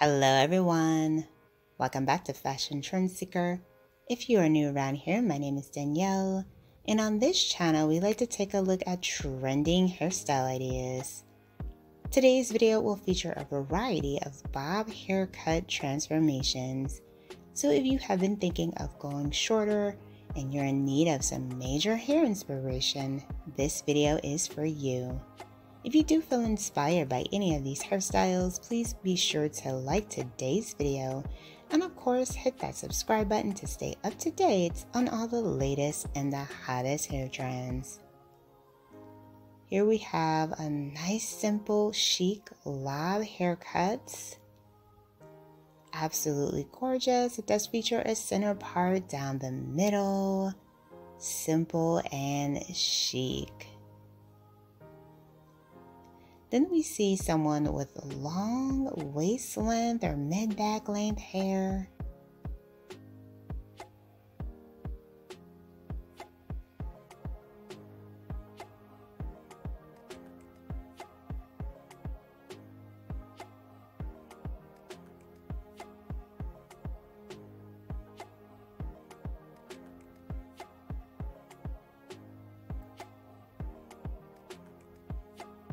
Hello everyone, welcome back to Fashion Trend Seeker. If you are new around here, my name is Danielle, and on this channel we like to take a look at trending hairstyle ideas. Today's video will feature a variety of bob haircut transformations. So if you have been thinking of going shorter and you're in need of some major hair inspiration, this video is for you. If you do feel inspired by any of these hairstyles, please be sure to like today's video and of course hit that subscribe button to stay up to date on all the latest and the hottest hair trends. Here we have a nice simple chic lob haircut. Absolutely gorgeous. It does feature a center part down the middle. Simple and chic. Then we see someone with long waist length or mid-back length hair.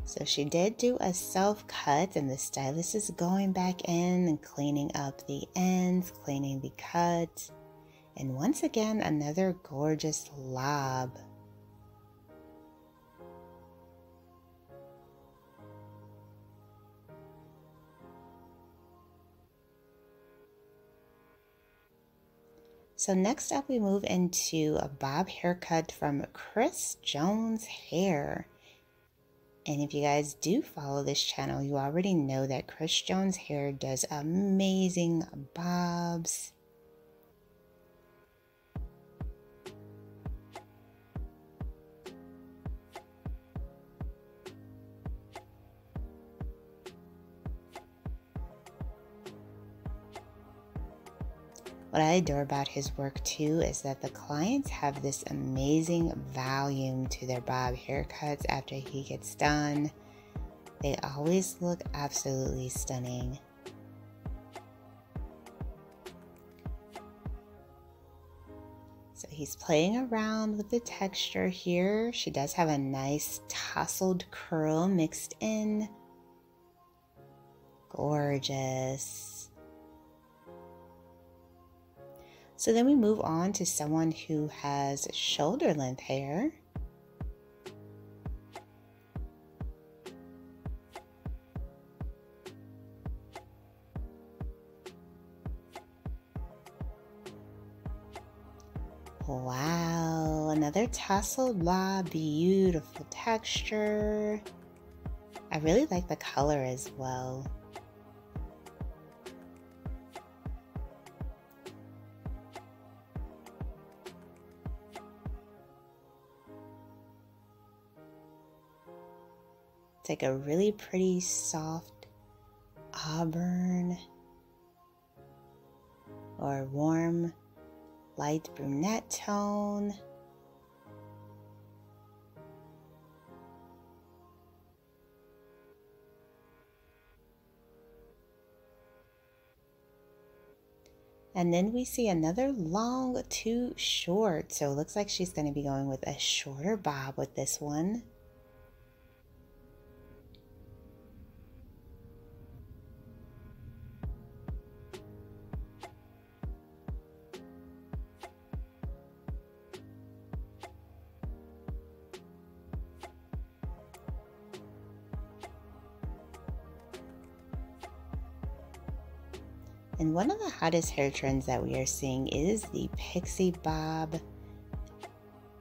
So she did do a self-cut and the stylist is going back in and cleaning up the ends, cleaning the cut. And once again, another gorgeous lob. So next up we move into a bob haircut from Chris Jones Hair. And if you guys do follow this channel, you already know that Chris Jones Hair does amazing bobs. What I adore about his work too is that the clients have this amazing volume to their bob haircuts after he gets done. They always look absolutely stunning. So he's playing around with the texture here. She does have a nice tousled curl mixed in. Gorgeous. So then we move on to someone who has shoulder length hair. Wow, another tousled bob, beautiful texture. I really like the color as well. It's like a really pretty soft auburn or warm light brunette tone. And then we see another long too short. So it looks like she's going to be going with a shorter bob with this one. And one of the hottest hair trends that we are seeing is the pixie bob.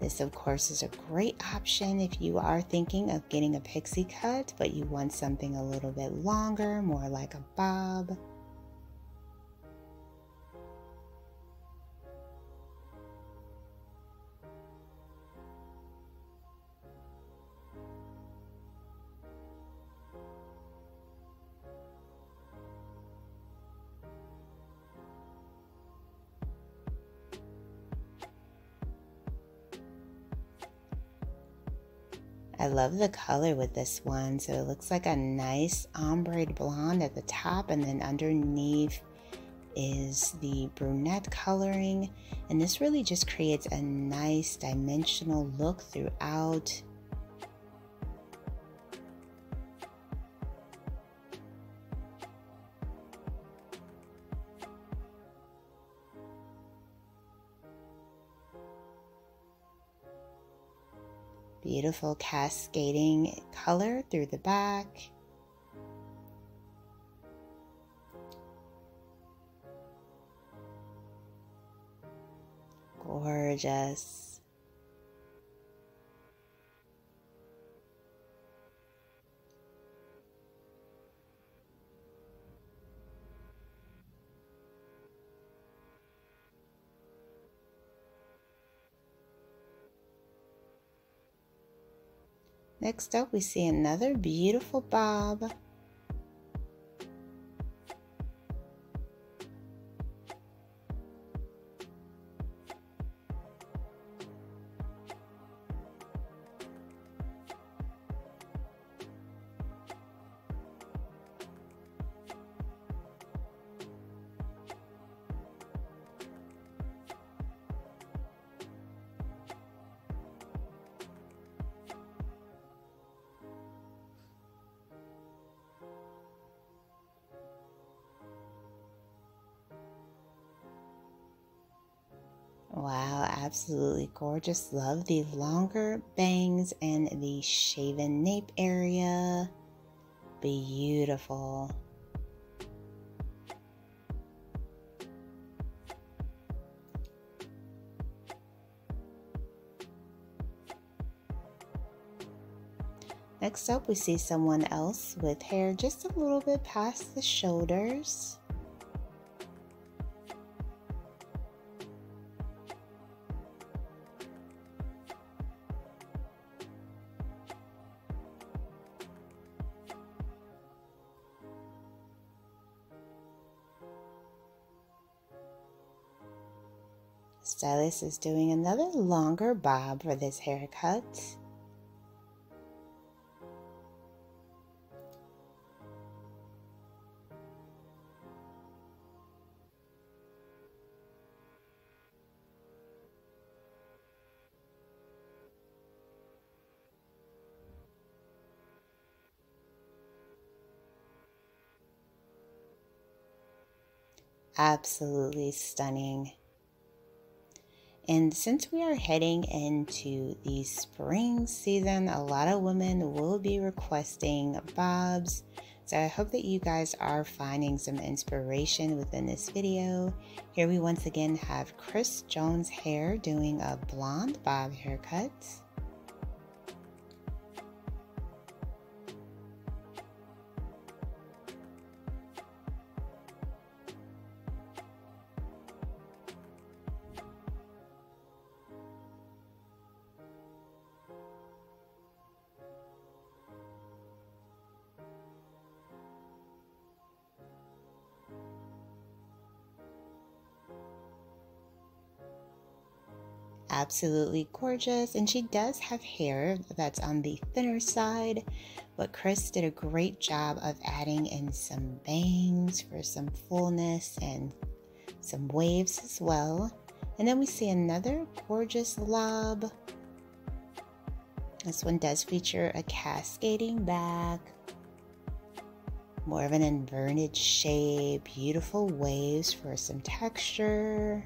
This, of course, is a great option if you are thinking of getting a pixie cut, but you want something a little bit longer, more like a bob. I love the color with this one. So it looks like a nice ombre blonde at the top, and then underneath is the brunette coloring. And this really just creates a nice dimensional look throughout. Beautiful cascading color through the back. Gorgeous. Next up, we see another beautiful bob. Wow, absolutely gorgeous. Love the longer bangs and the shaven nape area. Beautiful. Next up, we see someone else with hair just a little bit past the shoulders. Stylist is doing another longer bob for this haircut. Absolutely stunning. And since we are heading into the spring season, a lot of women will be requesting bobs. So I hope that you guys are finding some inspiration within this video. Here we once again have Chris Jones Hair doing a blonde bob haircut. Absolutely gorgeous, and she does have hair that's on the thinner side, but Chris did a great job of adding in some bangs for some fullness and some waves as well. And then we see another gorgeous lob. This one does feature a cascading back, more of an inverted shape, beautiful waves for some texture.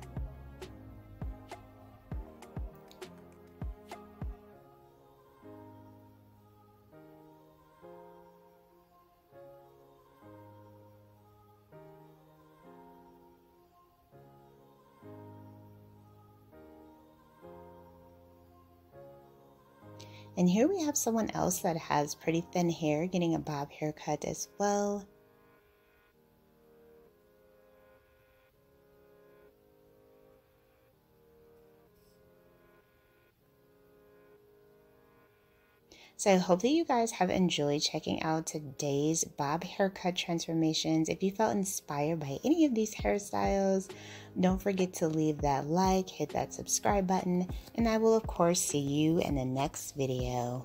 And here we have someone else that has pretty thin hair getting a bob haircut as well. So I hope that you guys have enjoyed checking out today's bob haircut transformations. If you felt inspired by any of these hairstyles, don't forget to leave that like, hit that subscribe button, and I will of course see you in the next video.